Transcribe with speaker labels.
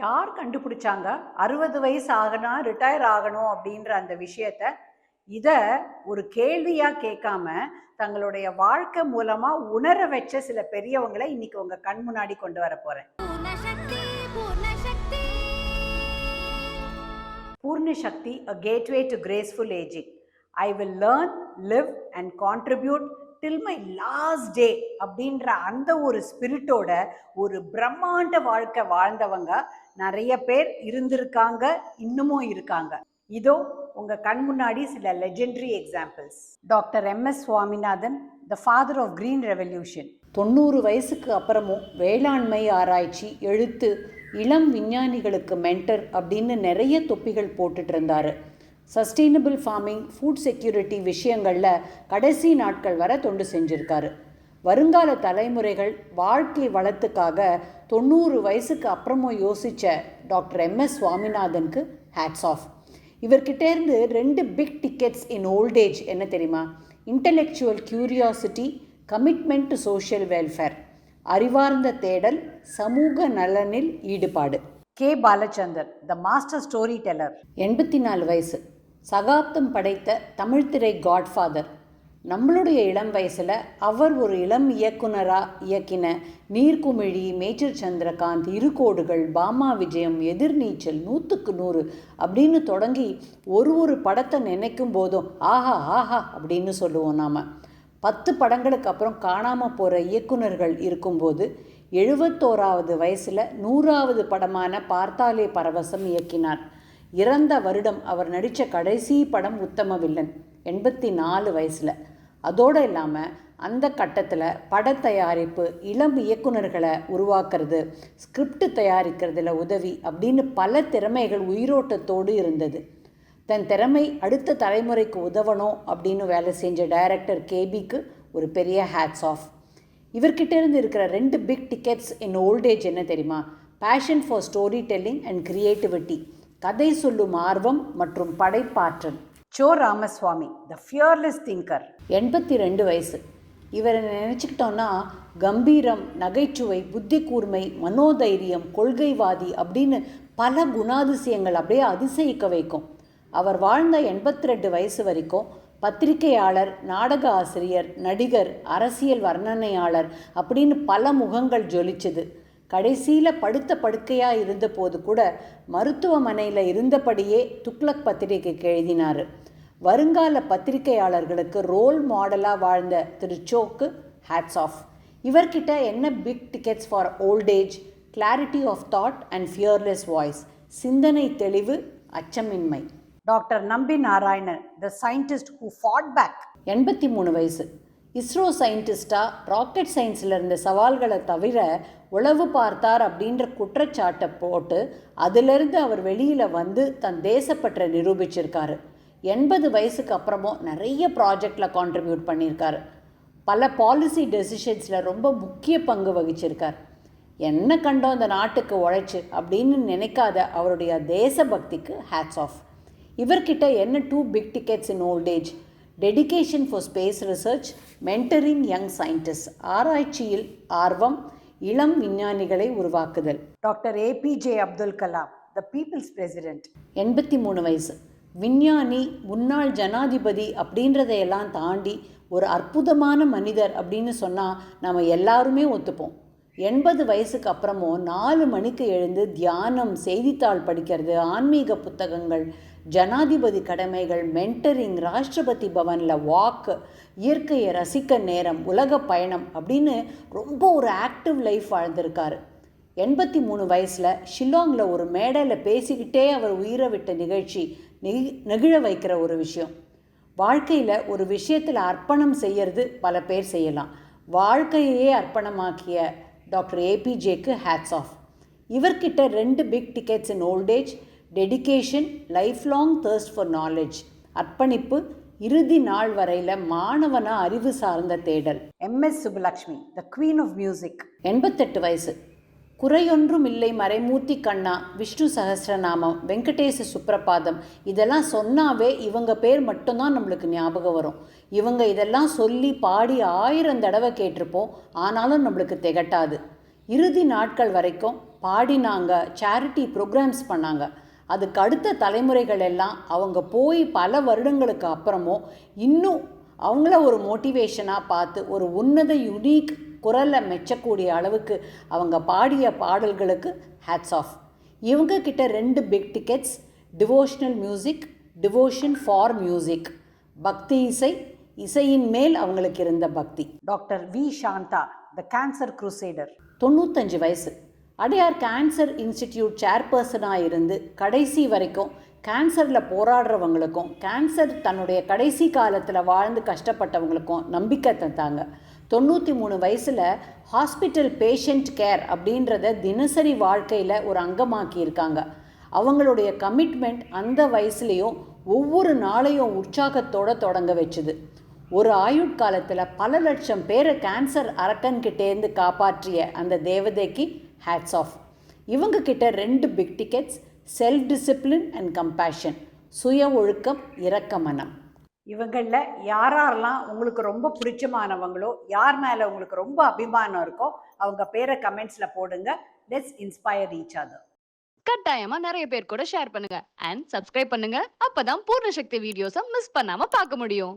Speaker 1: யார் கண்டுபிடிச்சாங்க 60 வயசு ஆகனா ரிட்டையர் ஆகணும் அப்படின்ற அந்த விஷயத்த இத ஒரு கேள்வியா கேட்காம தங்களுடைய வாழ்க்கை மூலமா உணர வச்ச சில பெரியவங்களை இன்னைக்கு உங்க கண் முன்னாடி கொண்டு வர போறேன். பூர்ண சக்தி, a gateway to graceful aging. I will learn, live and contribute till my last day அப்படின்ற அந்த ஒரு ஸ்பிரிட்டோட ஒரு பிரம்மாண்ட வாழ்க்கை வாழ்ந்தவங்க நிறைய பேர் இருந்திருக்காங்க, இன்னமும் இருக்காங்க. இதோ உங்க கண் முன்னாடி சில legendary examples. Doctor MS. Swaminathan, the father of green revolution. 90 வயசுக்கு அப்புறமும் வேளாண்மை ஆராய்ச்சி, எழுத்து, இளம் விஞ்ஞானிகளுக்கு மென்டர் அப்படின்னு நிறைய தொப்பிகள் போட்டுட்டு இருந்தார். சஸ்டெயினபிள் ஃபார்மிங், ஃபுட் செக்யூரிட்டி விஷயங்களில் கடைசி நாட்கள் வர தொண்டு செஞ்சுருக்காரு. வருங்கால தலைமுறைகள் வாழ்க்கை வளத்துக்காக 90 வயசுக்கு அப்புறமும் யோசித்த டாக்டர் எம்.எஸ். சுவாமிநாதனுக்கு ஹேட்ஸ் ஆஃப். இவர்கிட்டேருந்து 2 big tickets in old age என்ன தெரியுமா? Intellectual curiosity, commitment to social welfare, அறிவார்ந்த தேடல், சமூக நலனில் ஈடுபாடு. K. Balachander, the master story teller. 84 வயசு, சகாப்தம் படைத்த தமிழ்த்திரை காட்ஃபாதர். நம்மளுடைய இளம் வயசில் அவர் ஒரு இளம் இயக்குனராக இயக்கின நீர்க்குமிழி, மேஜர் சந்திரகாந்த், இருகோடுகள், பாமா விஜயம், எதிர்நீச்சல், 100க்கு 100 அப்படின்னு தொடங்கி ஒரு படத்தை நினைக்கும் போதும் ஆஹா ஆஹா அப்படின்னு சொல்லுவோம் நாம். 10 படங்களுக்கு அப்புறம் காணாமல் போகிற இயக்குனர்கள் இருக்கும்போது 71வது வயசில் 100வது படமான பார்த்தாலே பரவசம் இயக்கினார். இறந்த வருடம் அவர் நடித்த கடைசி படம் உத்தம வில்லன், 84 வயசில். அதோடு இல்லாமல் அந்த கட்டத்தில் பட தயாரிப்பு, இளம் இயக்குனர்களை உருவாக்குறது, ஸ்கிரிப்ட் தயாரிக்கிறதுல உதவி அப்படின்னு பல திறமைகள் உயிரோட்டத்தோடு இருந்தது. தன் திறமை அடுத்த தலைமுறைக்கு உதவணும் அப்படின்னு வேலை செஞ்ச டைரக்டர் கேபிக்கு ஒரு பெரிய ஹேட்ஸ் ஆஃப். இவர்கிட்டேருந்து இருக்கிற 2 big tickets in old age என்ன தெரியுமா? Passion for story telling and creativity, கதை சொல்லும் ஆர்வம் மற்றும் படைப்பாற்றல். சோ ராமசுவாமி, த ஃபியர்லெஸ் திங்கர். 82 வயசு. இவரை நினச்சிக்கிட்டோன்னா கம்பீரம், நகைச்சுவை, புத்தி கூர்மை, மனோதைரியம், கொள்கைவாதி அப்படின்னு பல குணாதிசயங்கள் அப்படியே அதிசயிக்க வைக்கும். அவர் வாழ்ந்த 82 வயசு வரைக்கும் பத்திரிகையாளர், நாடக ஆசிரியர், நடிகர், அரசியல் வர்ணனையாளர் அப்படின்னு பல முகங்கள் ஜொலிச்சது. கடைசியில் படுத்த படுக்கையாக இருந்தபோது கூட மருத்துவமனையில் இருந்தபடியே துக்ளக் பத்திரிகைக்கு எழுதினார். வருங்கால பத்திரிகையாளர்களுக்கு ரோல் மாடலாக வாழ்ந்த திரு சோக்கு ஹேட்ஸ் ஆஃப். இவர்கிட்ட என்ன big tickets for old age? Clarity of thought and fearless voice, சிந்தனை தெளிவு, அச்சமின்மை. Doctor Nambi Narayanan, the scientist who fought back. 83 வயசு. இஸ்ரோ சயின்டிஸ்டாக ராக்கெட் சயின்ஸில் இருந்த சவால்களை தவிர உளவு பார்த்தார் அப்படின்ற குற்றச்சாட்டை போட்டு அதிலிருந்து அவர் வெளியில் வந்து தன் தேசப்பற்றை நிரூபிச்சிருக்காரு. 80 வயசுக்கு அப்புறமும் நிறைய ப்ராஜெக்டில் கான்ட்ரிபியூட் பண்ணியிருக்காரு. பல பாலிசி டெசிஷன்ஸில் ரொம்ப முக்கிய பங்கு வகிச்சிருக்கார். என்ன கண்டோம் இந்த நாட்டுக்கு உழைச்சு அப்படின்னு நினைக்காத அவருடைய தேசபக்திக்கு ஹேட்ஸ் ஆஃப். இவர்கிட்ட என்ன 2 big tickets in old age? Dedication for space research, mentoring young scientist, ஆராய்ச்சியில் ஆர்வம், இளம் விஞ்ஞானிகளை உருவாக்குதல். Doctor APJ Abdul Kalam, the people's president. 83 வயசு. விஞ்ஞானி, முன்னாள் ஜனாதிபதி அப்படின்றதையெல்லாம் தாண்டி ஒரு அற்புதமான மனிதர் அப்படின்னு சொன்னால் நம்ம எல்லாருமே ஒத்துப்போம். 80 வயசுக்கு அப்புறமும் 4 மணிக்கு எழுந்து தியானம், செய்தித்தாள் படிக்கிறது, ஆன்மீக புத்தகங்கள், ஜனாதிபதி கடமைகள், மென்டரிங், ராஷ்டிரபதி பவனில் வாக்கு, இயற்கையை ரசிக்க நேரம், உலக பயணம் அப்படின்னு ரொம்ப ஒரு ஆக்டிவ் லைஃப் வாழ்ந்திருக்காரு. 83 வயசில் ஷில்லாங்கில் ஒரு மேடையில் பேசிக்கிட்டே அவர் உயிரை விட்ட நிகழ்ச்சி நெகிழ வைக்கிற ஒரு விஷயம். வாழ்க்கையில் ஒரு விஷயத்தில் அர்ப்பணம் செய்யறது பல பேர் செய்யலாம். வாழ்க்கையே அர்ப்பணமாக்கிய டாக்டர் ஏபிஜேக்கு ஹேட்ஸ் ஆஃப். இவர்கிட்ட 2 big tickets in old age: dedication, life long thirst for knowledge, அர்ப்பணிப்பு, இறுதி நாள் வரையில் மாணவன அறிவு சார்ந்த தேடல். MS. Subbulakshmi, the queen of music. 88 வயசு. குறையொன்றும் இல்லை மறைமூர்த்தி கண்ணா, விஷ்ணு சஹஸ்ரநாமம், வெங்கடேச சுப்ரபாதம் இதெல்லாம் சொன்னாவே இவங்க பேர் மட்டும்தான் நம்மளுக்கு ஞாபகம் வரும். இவங்க இதெல்லாம் சொல்லி பாடி 1000 தடவை கேட்டிருப்போம், ஆனாலும் நம்மளுக்கு திகட்டாது. இறுதி நாட்கள் வரைக்கும்
Speaker 2: பாடினாங்க, சேரிட்டி ப்ரோக்ராம்ஸ் பண்ணாங்க. அதுக்கு அடுத்த தலைமுறைகள் எல்லாம் அவங்க போய் பல வருடங்களுக்கு அப்புறமும் இன்னும் அவங்கள ஒரு மோட்டிவேஷனாக பார்த்து ஒரு உன்னத யுனீக் குரலை மெச்சக்கூடிய அளவுக்கு அவங்க பாடிய பாடல்களுக்கு ஹேட்ஸ் ஆஃப். இவங்க கிட்ட 2 big tickets, devotional music, devotion for music, பக்தி இசை, இசையின் மேல் அவங்களுக்கு இருந்த பக்தி.
Speaker 1: Doctor V Shanta, the cancer crusader,
Speaker 2: 95 வயசு. அடையார் கேன்சர் இன்ஸ்டிடியூட் சேர்பர்சனாக இருந்து கடைசி வரைக்கும் கேன்சரில் போராடுறவங்களுக்கும் கேன்சர் தன்னுடைய கடைசி காலத்தில் வாழ்ந்து கஷ்டப்பட்டவங்களுக்கும் நம்பிக்கை தந்தாங்க. 93 வயசில் ஹாஸ்பிட்டல் பேஷண்ட் கேர் அப்படின்றத தினசரி வாழ்க்கையில் ஒரு அங்கமாக்கியிருக்காங்க. அவங்களுடைய கமிட்மெண்ட் அந்த வயசுலேயும் ஒவ்வொரு நாளையும் உற்சாகத்தோடு தொடங்க வச்சுது. ஒரு ஆயுட்காலத்தில் பல லட்சம் பேரை கேன்சர் அரக்கன்கிட்டேருந்து காப்பாற்றிய அந்த தேவதைக்கு ஹேட்ஸ் ஆஃப். இவங்க கிட்ட 2 big tickets, self discipline and compassion, சுய ஒழுக்கம், இரக்க மனம்.
Speaker 1: இவங்களில் யாரெல்லாம் உங்களுக்கு ரொம்ப பிடிச்சமானவங்களோ, யார் மேலே உங்களுக்கு ரொம்ப அபிமானம் இருக்கோ அவங்க பேரை கமெண்ட்ஸில் போடுங்க. Let's inspire each other.
Speaker 3: கட்டாயமா நிறைய பேர் கூட ஷேர் பண்ணுங்க அண்ட் சப்ஸ்கிரைப் பண்ணுங்க. அப்பதான் பூர்ண சக்தி வீடியோஸை மிஸ் பண்ணாம பார்க்க முடியும்.